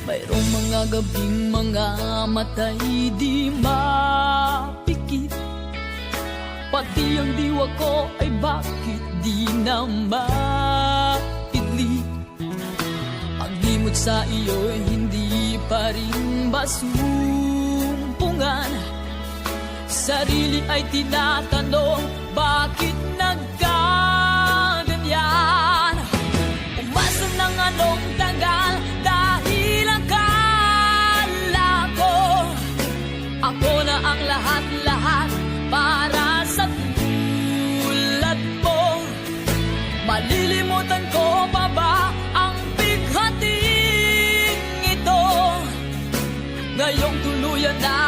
Mayroong mga gabing mga matay di mapikit, pati ang diwa ko ay bakit di na maidli. Ang limot sa iyo'y hindi pa rin basumpungan. Sarili ay tinatanong, bakit nagkaganyan? Umasa ng anong tagal dahil akala ko ako na ang lahat-lahat para sa tulad mo. Malilimutan ko pa ba ang bighating ito? Ngayong tuluyan na